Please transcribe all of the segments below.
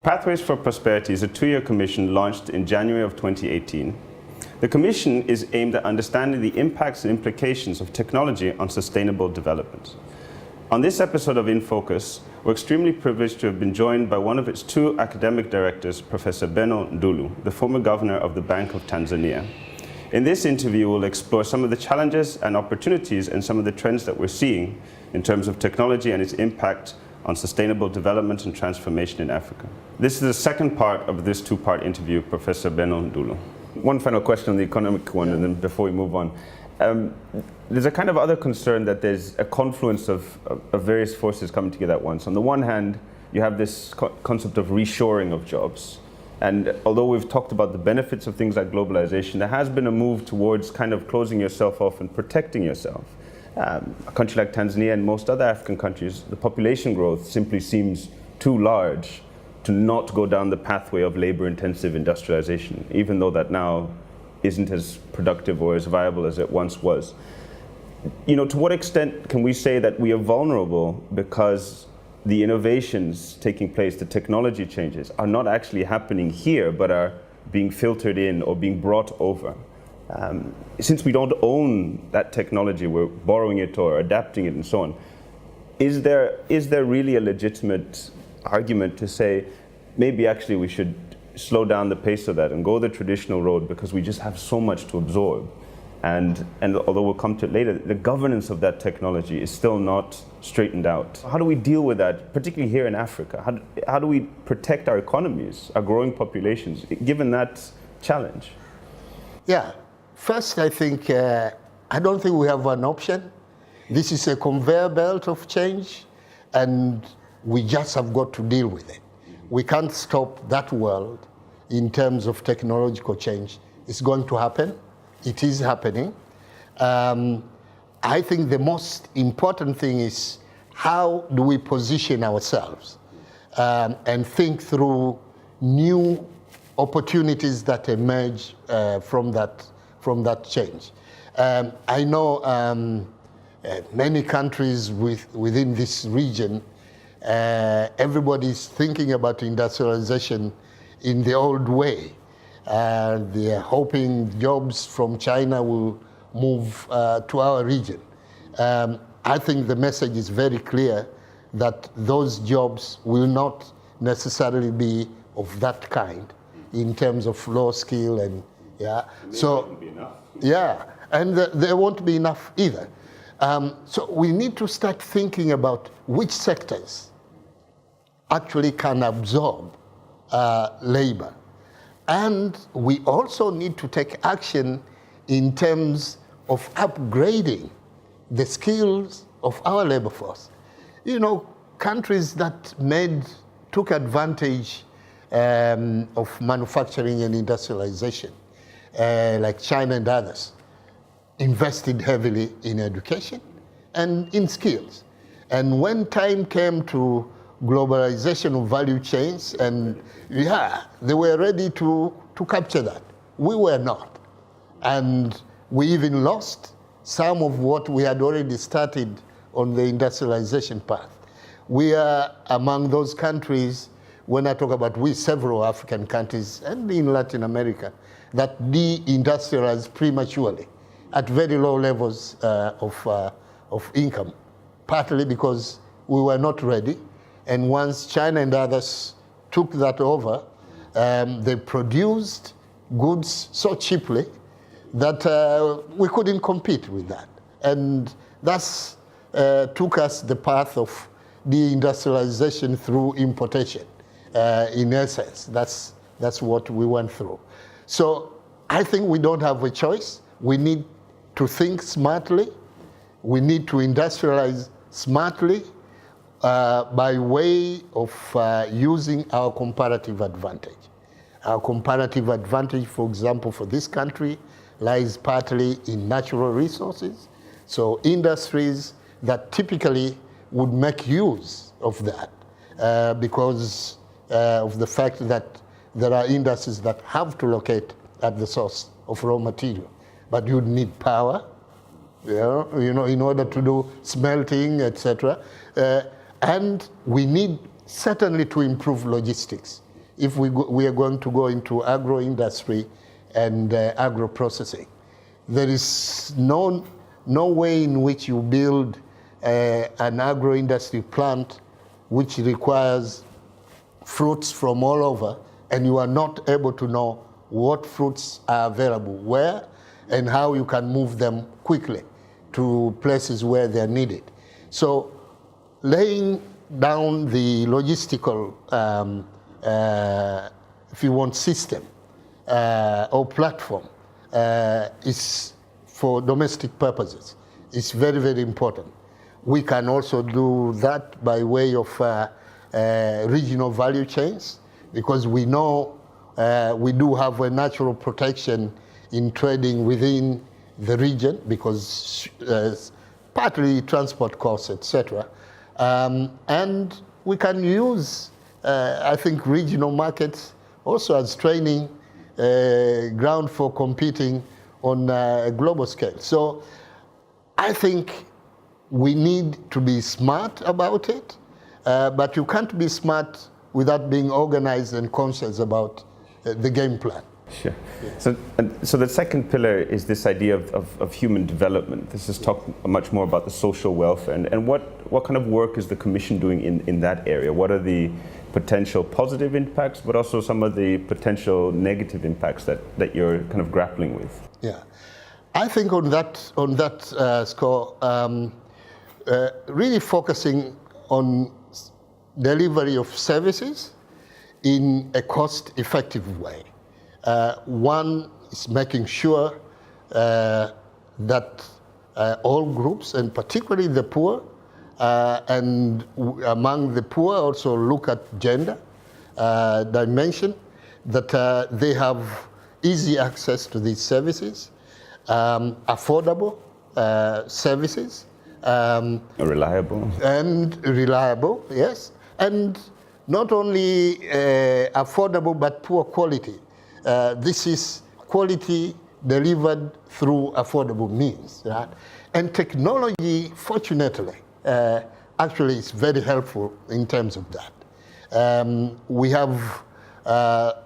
Pathways for Prosperity is a 2-year commission launched in January of 2018. The commission is aimed at understanding the impacts and implications of technology on sustainable development. On this episode of In Focus, we're extremely privileged to have been joined by one of its 2 academic directors, Professor Benno Ndulu, the former governor of the Bank of Tanzania. In this interview, we'll explore some of the challenges and opportunities and some of the trends that we're seeing in terms of technology and its impact on sustainable development and transformation in Africa. This is the second part of this 2-part interview, Professor Benno Ndulu. One final question on the economic one, and then before we move on. There's a kind of other concern that there's a confluence of various forces coming together at once. On the one hand, you have this concept of reshoring of jobs. And although we've talked about the benefits of things like globalization, there has been a move towards kind of closing yourself off and protecting yourself. A country like Tanzania and most other African countries, the population growth simply seems too large to not go down the pathway of labor-intensive industrialization, even though that now isn't as productive or as viable as it once was. You know, to what extent can we say that we are vulnerable because the innovations taking place, the technology changes, are not actually happening here, but are being filtered in or being brought over? Since we don't own that technology, we're borrowing it or adapting it and so on, is there really a legitimate argument to say maybe actually we should slow down the pace of that and go the traditional road because we just have so much to absorb? And although we'll come to it later, the governance of that technology is still not straightened out. How do we deal with that, particularly here in Africa? How do we protect our economies, our growing populations, given that challenge? Yeah, first I think, I don't think we have an option. This is a conveyor belt of change, and we just have got to deal with it. We can't stop that world in terms of technological change. It's going to happen. It is happening. I think the most important thing is how do we position ourselves and think through new opportunities that emerge from that change. I know many countries within this region, everybody's thinking about industrialization in the old way. They're hoping jobs from China will move to our region. I think the message is very clear that those jobs will not necessarily be of that kind in terms of low skill and So won't be enough. Yeah, and there won't be enough either. So we need to start thinking about which sectors actually can absorb labor. And we also need to take action in terms of upgrading the skills of our labor force. You know, countries that took advantage of manufacturing and industrialization, like China and others, invested heavily in education and in skills. And when time came to globalization of value chains, and they were ready to capture that. We were not. And we even lost some of what we had already started on the industrialization path. We are among those countries, when I talk about we, several African countries and in Latin America, that de-industrialized prematurely at very low levels of income, partly because we were not ready. And once China and others took that over, they produced goods so cheaply that we couldn't compete with that. And that's took us the path of deindustrialization through importation. In essence, that's what we went through. So I think we don't have a choice. We need to think smartly. We need to industrialize smartly. By way of using our comparative advantage. Our comparative advantage, for example, for this country, lies partly in natural resources. So industries that typically would make use of that because of the fact that there are industries that have to locate at the source of raw material. But you'd need power, you know, in order to do smelting, etc. And we need certainly to improve logistics. if we are going to go into agro industry and agro processing. There is no way in which you build an agro industry plant which requires fruits from all over, and you are not able to know what fruits are available where and how you can move them quickly to places where they're needed. So laying down the logistical, if you want, system or platform is for domestic purposes. It's very, very important. We can also do that by way of regional value chains, because we know we do have a natural protection in trading within the region, because partly transport costs, etc. And we can use, I think, regional markets also as training ground for competing on a global scale. So I think we need to be smart about it, but you can't be smart without being organized and conscious about the game plan. Sure. Yeah. So the second pillar is this idea of human development. This is talk much more about the social welfare. And what kind of work is the Commission doing in that area? What are the potential positive impacts, but also some of the potential negative impacts that you're kind of grappling with? Yeah, I think on that score, really focusing on delivery of services in a cost-effective way. One is making sure that all groups, and particularly the poor, and among the poor also look at gender dimension, that they have easy access to these services, affordable services. Reliable. And reliable, yes. And not only affordable, but poor quality. This is quality delivered through affordable means, right? And technology, fortunately, actually is very helpful in terms of that. We have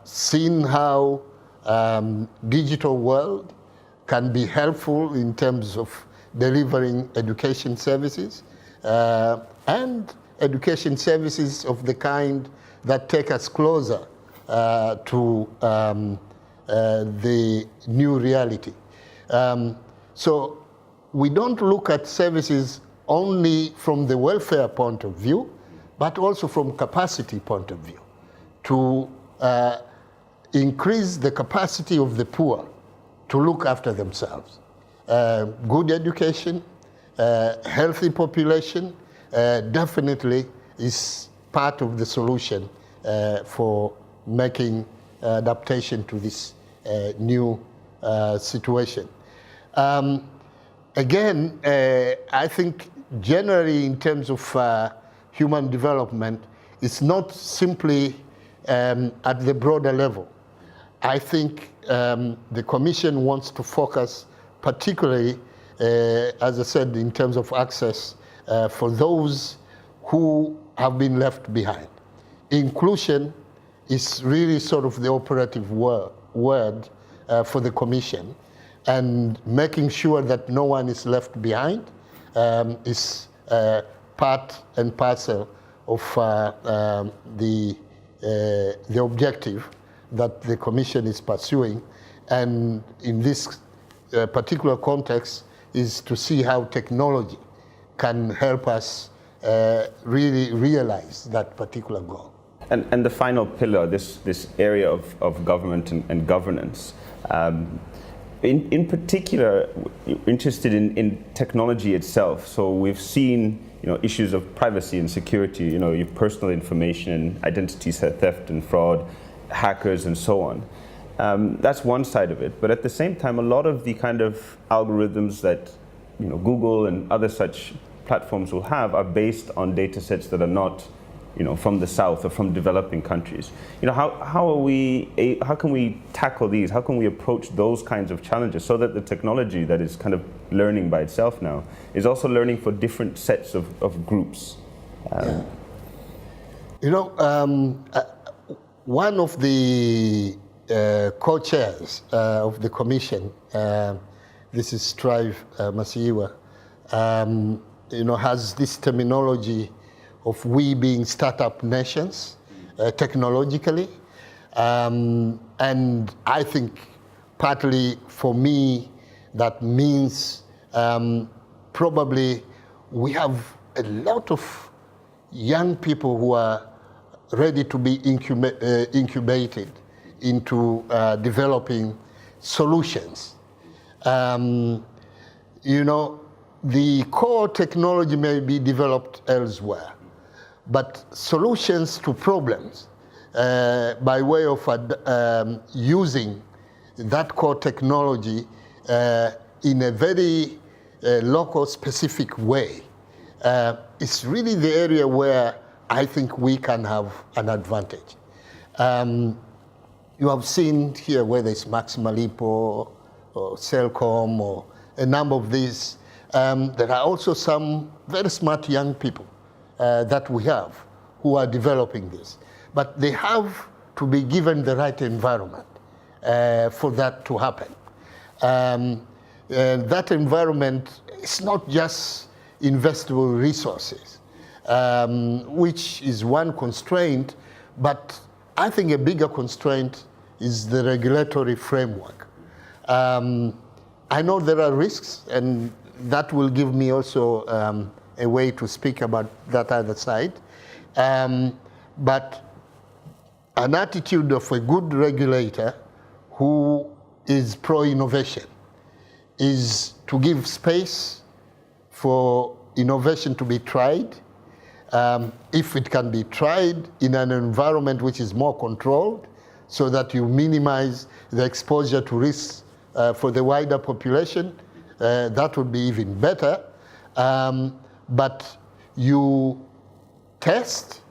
seen how digital world can be helpful in terms of delivering education services, and education services of the kind that take us closer to the new reality. So we don't look at services only from the welfare point of view, but also from capacity point of view, to increase the capacity of the poor to look after themselves. Good education, healthy population definitely is part of the solution for making adaptation to this new situation. Again, I think generally in terms of human development, it's not simply at the broader level. I think the Commission wants to focus particularly, as I said, in terms of access for those who have been left behind. Inclusion is really sort of the operative word for the Commission, and making sure that no one is left behind is part and parcel of the objective that the Commission is pursuing, and in this particular context is to see how technology can help us really realize that particular goal. And the final pillar, this area of government and governance, in particular, interested in technology itself. So we've seen, issues of privacy and security, your personal information, identity theft and fraud, hackers and so on. That's one side of it. But at the same time, a lot of the kind of algorithms that Google and other such platforms will have are based on data sets that are not from the South or from developing countries. How can we tackle these? How can we approach those kinds of challenges so that the technology that is kind of learning by itself now is also learning for different sets one of the co-chairs of the commission, this is Strive Masiyiwa, has this terminology of we being startup nations technologically. And I think partly for me, that means probably we have a lot of young people who are ready to be incubated into developing solutions. The core technology may be developed elsewhere, but solutions to problems by way of using that core technology in a very local specific way is really the area where I think we can have an advantage. You have seen here whether it's Maxima Lipo or Cellcom or a number of these. There are also some very smart young people that we have who are developing this. But they have to be given the right environment for that to happen. That environment is not just investable resources, which is one constraint, but I think a bigger constraint is the regulatory framework. I know there are risks, and that will give me also a way to speak about that other side. But an attitude of a good regulator who is pro-innovation is to give space for innovation to be tried. If it can be tried in an environment which is more controlled, so that you minimize the exposure to risks for the wider population, that would be even better. But you test,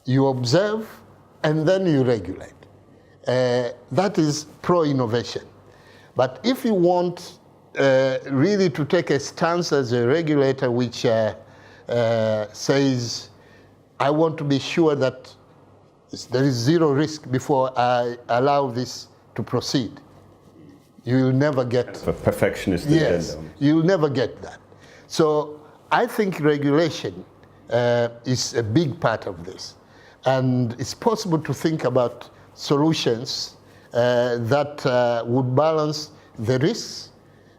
you observe, and then you regulate. That is pro-innovation. But if you want really to take a stance as a regulator which says, I want to be sure that there is zero risk before I allow this to proceed, you will never get... A perfectionist yes, agenda. you'll never get that. So I think regulation is a big part of this. And it's possible to think about solutions that would balance the risks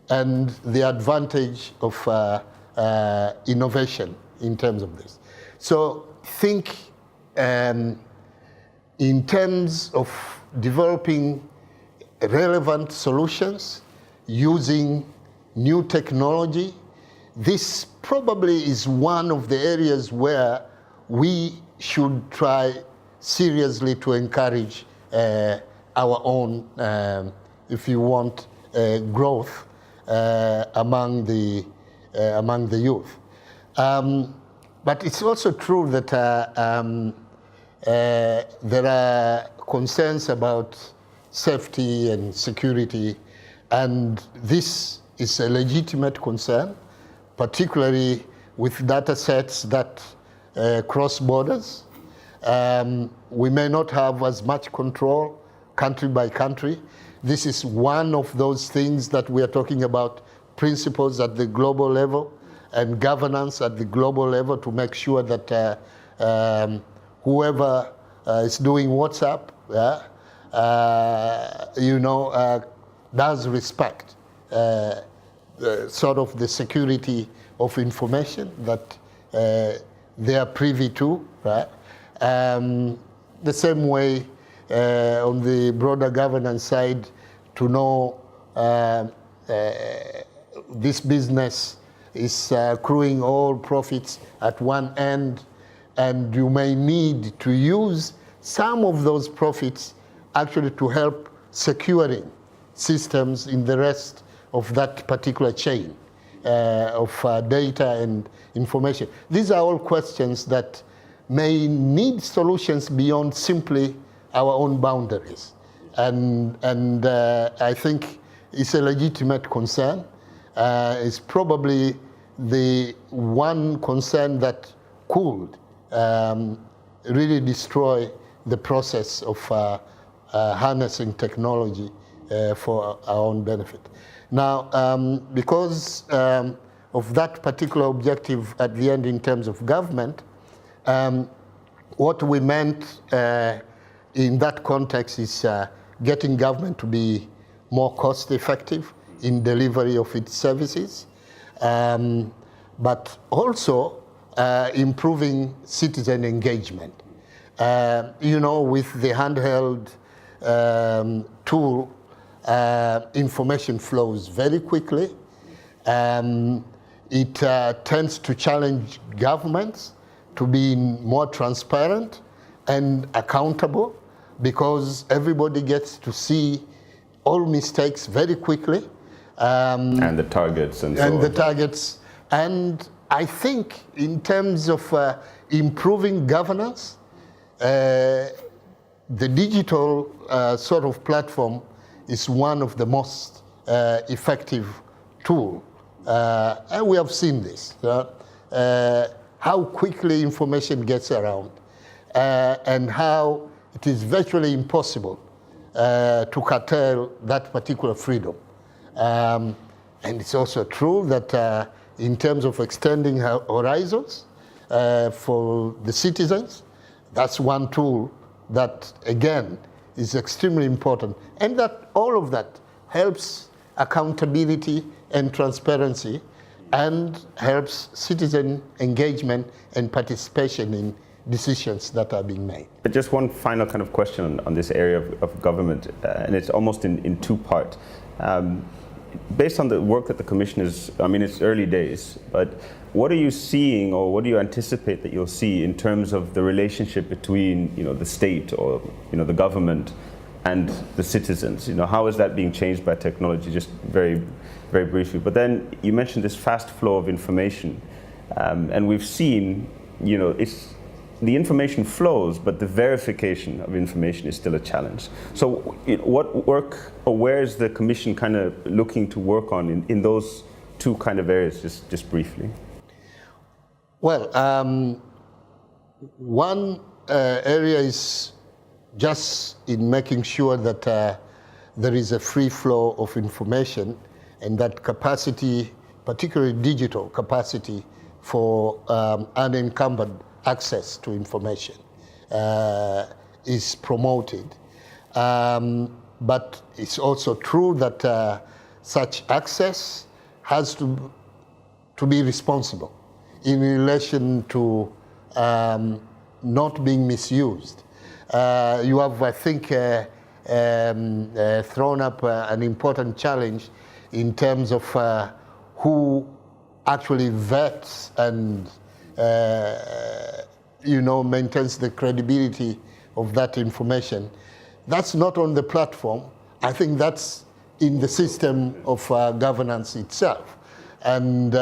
and the advantage of innovation in terms of this. So think in terms of developing relevant solutions using new technology. This probably is one of the areas where we should try seriously to encourage our own, if you want, growth among the youth. But it's also true that there are concerns about safety and security, and this is a legitimate concern, particularly with data sets that cross borders. We may not have as much control country by country. This is one of those things that we are talking about, principles at the global level and governance at the global level to make sure that whoever is doing WhatsApp, does respect sort of the security of information that they are privy to, right? The same way on the broader governance side, to know this business is accruing all profits at one end, and you may need to use some of those profits actually to help securing systems in the rest of that particular chain of data and information. These are all questions that may need solutions beyond simply our own boundaries. And I think it's a legitimate concern. It's probably the one concern that could really destroy the process of harnessing technology for our own benefit. Now, because of that particular objective at the end in terms of government, what we meant in that context is getting government to be more cost effective in delivery of its services, but also improving citizen engagement. With the handheld tool, information flows very quickly. It tends to challenge governments to be more transparent and accountable, because everybody gets to see all mistakes very quickly. And the targets and so on. And the targets. And I think in terms of improving governance, the digital sort of platform is one of the most effective tools. And we have seen this, how quickly information gets around, and how it is virtually impossible to curtail that particular freedom. And it's also true that in terms of extending horizons for the citizens, that's one tool that, again, is extremely important. And that all of that helps accountability and transparency, and helps citizen engagement and participation in decisions that are being made. But just one final kind of question on this area of government, and it's almost in two parts. Based on the work that the Commission is, it's early days, but what are you seeing, or what do you anticipate that you'll see in terms of the relationship between, the state or, the government and the citizens? How is that being changed by technology? Just very, very briefly. But then you mentioned this fast flow of information, and we've seen, the information flows, but the verification of information is still a challenge. So what work, or where is the Commission kind of looking to work on in those two kind of areas, just briefly? Well, one area is just in making sure that there is a free flow of information, and that capacity, particularly digital capacity, for unencumbered access to information is promoted. But it's also true that such access has to be responsible in relation to not being misused. You have, I think, thrown up an important challenge in terms of who actually vets and maintains the credibility of that information. That's not on the platform. I think that's in the system of governance itself. And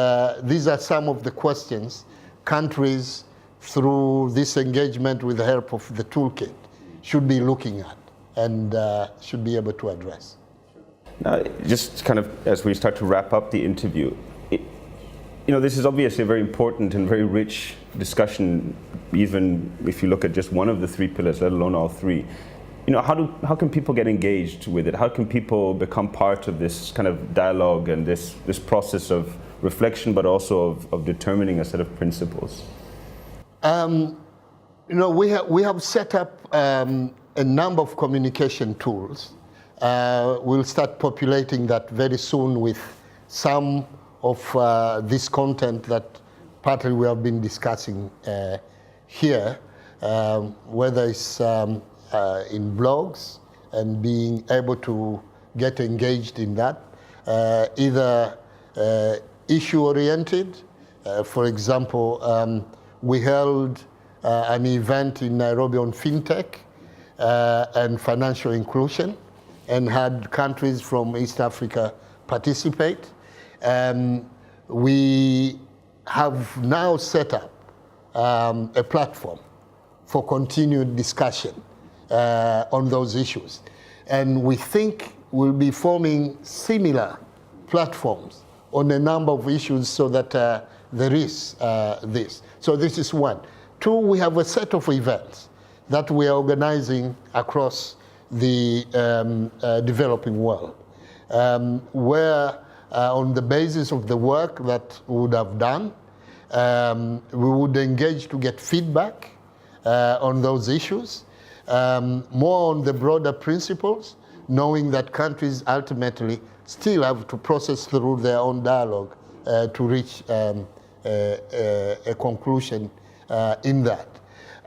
these are some of the questions countries, through this engagement with the help of the toolkit, should be looking at and should be able to address. Now, just kind of as we start to wrap up the interview, this is obviously a very important and very rich discussion, even if you look at just one of the three pillars, let alone all three. How can people get engaged with it? How can people become part of this kind of dialogue and this process of reflection, but also of determining a set of principles? We have set up a number of communication tools. We'll start populating that very soon with some of this content that partly we have been discussing here, whether it's in blogs and being able to get engaged in that, either issue-oriented. For example, we held an event in Nairobi on fintech and financial inclusion, and had countries from East Africa participate. We have now set up a platform for continued discussion on those issues. And we think we'll be forming similar platforms on a number of issues so that there is this. So this is one. Two, we have a set of events that we are organizing across the developing world, where on the basis of the work that we would have done, we would engage to get feedback on those issues, more on the broader principles, knowing that countries ultimately still have to process through their own dialogue to reach a conclusion in that.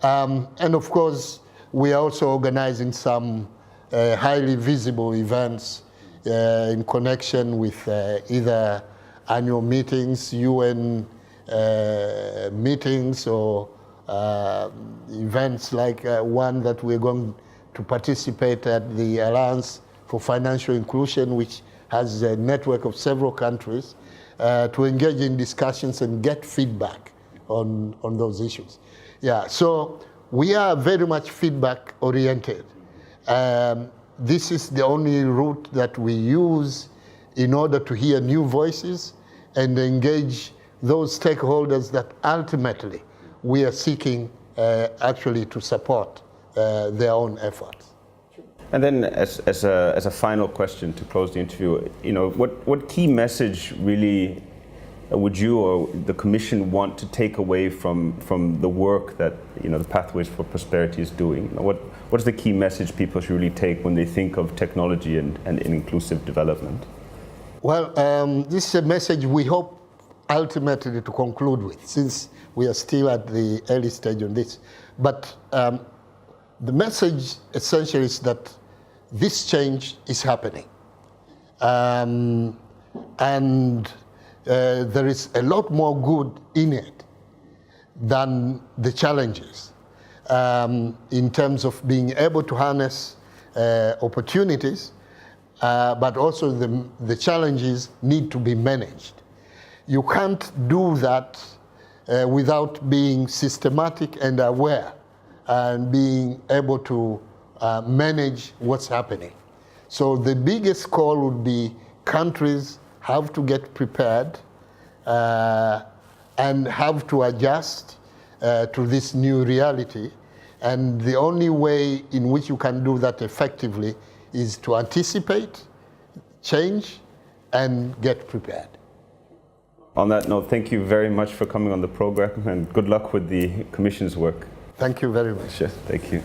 And of course, we are also organizing some highly visible events in connection with either annual meetings, UN meetings, or events like one that we're going to participate at the Alliance for Financial Inclusion, which has a network of several countries, to engage in discussions and get feedback on those issues. Yeah, so we are very much feedback oriented. This is the only route that we use in order to hear new voices and engage those stakeholders that ultimately we are seeking actually to support their own efforts. And then as a final question to close the interview, what key message really would you or the Commission want to take away from the work that the Pathways for Prosperity is doing? What is the key message people should really take when they think of technology and inclusive development? Well, this is a message we hope ultimately to conclude with, since we are still at the early stage on this. But the message essentially is that this change is happening. And there is a lot more good in it than the challenges in terms of being able to harness opportunities, but also the challenges need to be managed. You can't do that without being systematic and aware and being able to manage what's happening. So the biggest call would be countries have to get prepared and have to adjust to this new reality. And the only way in which you can do that effectively is to anticipate change and get prepared. On that note, thank you very much for coming on the program, and good luck with the Commission's work. Thank you very much. Sure, thank you.